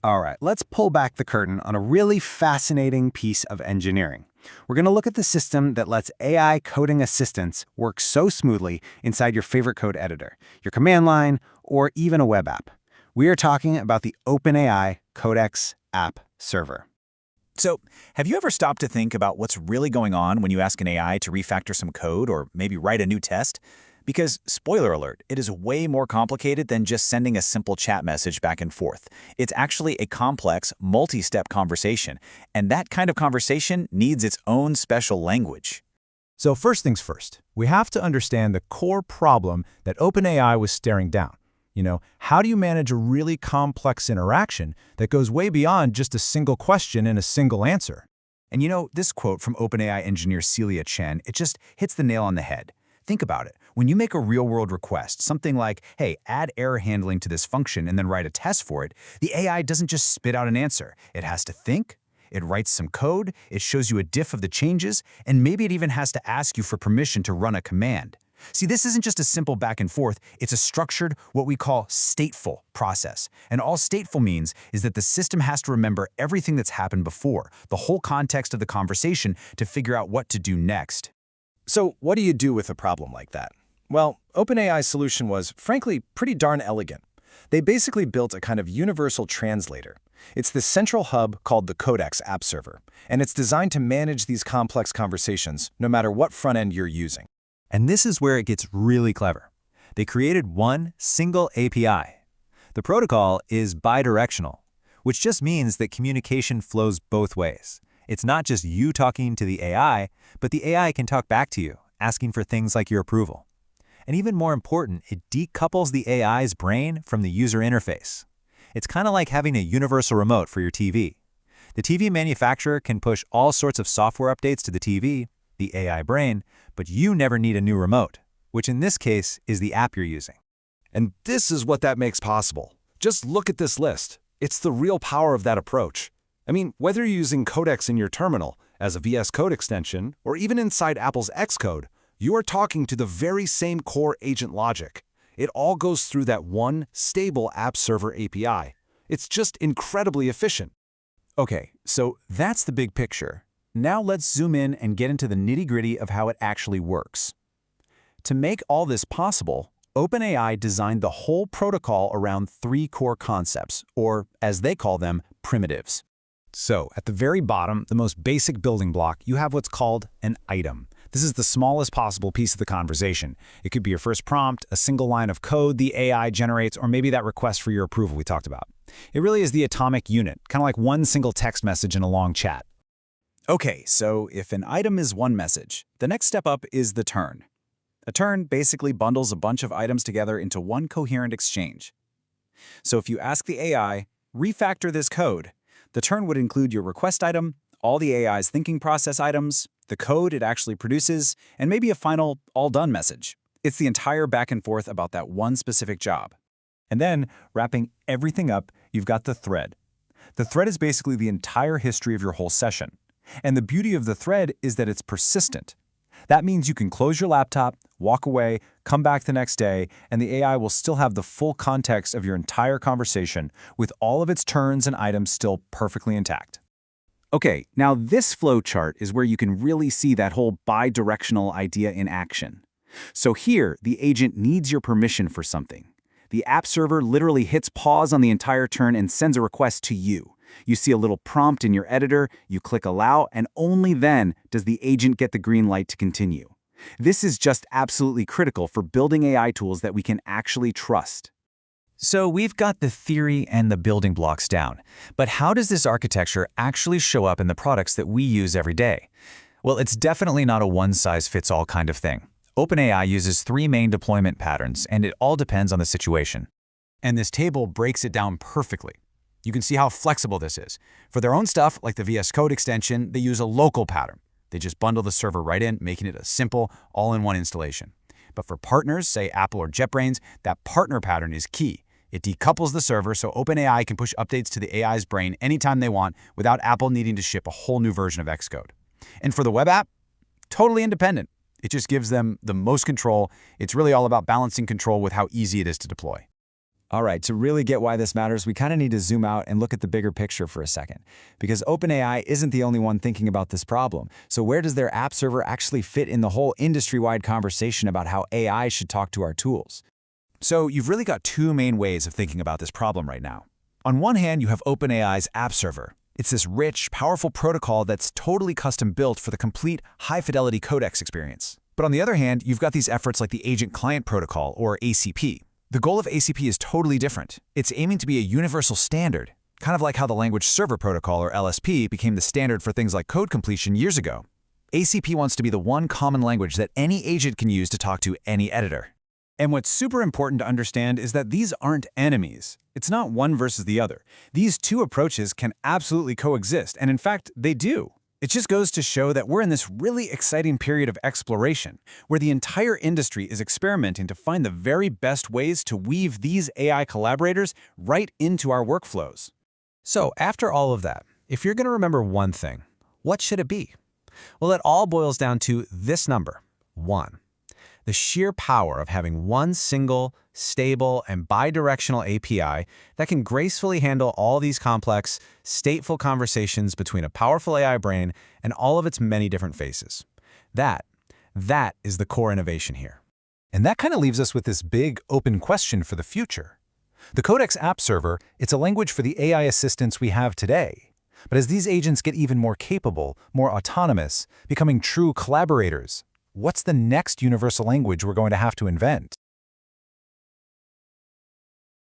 All right, let's pull back the curtain on a really fascinating piece of engineering. We're going to look at the system that lets AI coding assistants work so smoothly inside your favorite code editor, your command line, or even a web app. We are talking about the OpenAI Codex App Server. So, have you ever stopped to think about what's really going on when you ask an AI to refactor some code or maybe write a new test? Because, spoiler alert, it is way more complicated than just sending a simple chat message back and forth. It's actually a complex, multi-step conversation, and that kind of conversation needs its own special language. So first things first, we have to understand the core problem that OpenAI was staring down. How do you manage a really complex interaction that goes way beyond just a single question and a single answer? And this quote from OpenAI engineer Celia Chen, it just hits the nail on the head. Think about it. When you make a real-world request, something like, hey, add error handling to this function and then write a test for it, the AI doesn't just spit out an answer. It has to think, it writes some code, it shows you a diff of the changes, and maybe it even has to ask you for permission to run a command. See, this isn't just a simple back and forth, it's a structured, what we call stateful process. And all stateful means is that the system has to remember everything that's happened before, the whole context of the conversation, to figure out what to do next. So what do you do with a problem like that? Well, OpenAI's solution was, frankly, pretty darn elegant. They basically built a kind of universal translator. It's this central hub called the Codex App Server, and it's designed to manage these complex conversations no matter what front end you're using. And this is where it gets really clever. They created one single API. The protocol is bidirectional, which just means that communication flows both ways. It's not just you talking to the AI, but the AI can talk back to you, asking for things like your approval. And even more important, it decouples the AI's brain from the user interface. It's kind of like having a universal remote for your TV. The TV manufacturer can push all sorts of software updates to the TV, the AI brain, but you never need a new remote, which in this case is the app you're using. And this is what that makes possible. Just look at this list. It's the real power of that approach. I mean, whether you're using Codex in your terminal, as a VS Code extension, or even inside Apple's Xcode, you are talking to the very same core agent logic. It all goes through that one stable app server API. It's just incredibly efficient. Okay, so that's the big picture. Now let's zoom in and get into the nitty-gritty of how it actually works. To make all this possible, OpenAI designed the whole protocol around three core concepts, or as they call them, primitives. So, at the very bottom, the most basic building block, you have what's called an item. This is the smallest possible piece of the conversation. It could be your first prompt, a single line of code the AI generates, or maybe that request for your approval we talked about. It really is the atomic unit, kind of like one single text message in a long chat. Okay, so if an item is one message, the next step up is the turn. A turn basically bundles a bunch of items together into one coherent exchange. So if you ask the AI, refactor this code, the turn would include your request item, all the AI's thinking process items, the code it actually produces, and maybe a final all done message. It's the entire back and forth about that one specific job. And then, wrapping everything up, you've got the thread. The thread is basically the entire history of your whole session. And the beauty of the thread is that it's persistent. That means you can close your laptop, walk away, come back the next day, and the AI will still have the full context of your entire conversation with all of its turns and items still perfectly intact. Okay, now this flow chart is where you can really see that whole bidirectional idea in action. So here, the agent needs your permission for something. The app server literally hits pause on the entire turn and sends a request to you. You see a little prompt in your editor, you click allow, and only then does the agent get the green light to continue. This is just absolutely critical for building AI tools that we can actually trust. So we've got the theory and the building blocks down, but how does this architecture actually show up in the products that we use every day? Well, it's definitely not a one-size-fits-all kind of thing. OpenAI uses three main deployment patterns, and it all depends on the situation. And this table breaks it down perfectly. You can see how flexible this is. For their own stuff, like the VS Code extension, they use a local pattern. They just bundle the server right in, making it a simple, all-in-one installation. But for partners, say Apple or JetBrains, that partner pattern is key. It decouples the server so OpenAI can push updates to the AI's brain anytime they want without Apple needing to ship a whole new version of Xcode. And for the web app, totally independent. It just gives them the most control. It's really all about balancing control with how easy it is to deploy. All right, to really get why this matters, we kind of need to zoom out and look at the bigger picture for a second. Because OpenAI isn't the only one thinking about this problem. So where does their app server actually fit in the whole industry-wide conversation about how AI should talk to our tools? So you've really got two main ways of thinking about this problem right now. On one hand, you have OpenAI's app server. It's this rich, powerful protocol that's totally custom-built for the complete high-fidelity codex experience. But on the other hand, you've got these efforts like the Agent Client Protocol, or ACP. The goal of ACP is totally different. It's aiming to be a universal standard, kind of like how the Language Server Protocol, or LSP, became the standard for things like code completion years ago. ACP wants to be the one common language that any agent can use to talk to any editor. And what's super important to understand is that these aren't enemies. It's not one versus the other. These two approaches can absolutely coexist, and in fact, they do. It just goes to show that we're in this really exciting period of exploration, where the entire industry is experimenting to find the very best ways to weave these AI collaborators right into our workflows. So after all of that, if you're going to remember one thing, what should it be? Well, it all boils down to this number, 1. The sheer power of having one single, stable, and bidirectional API that can gracefully handle all these complex, stateful conversations between a powerful AI brain and all of its many different faces. That is the core innovation here. And that kind of leaves us with this big, open question for the future. The Codex App Server, it's a language for the AI assistants we have today. But as these agents get even more capable, more autonomous, becoming true collaborators, what's the next universal language we're going to have to invent?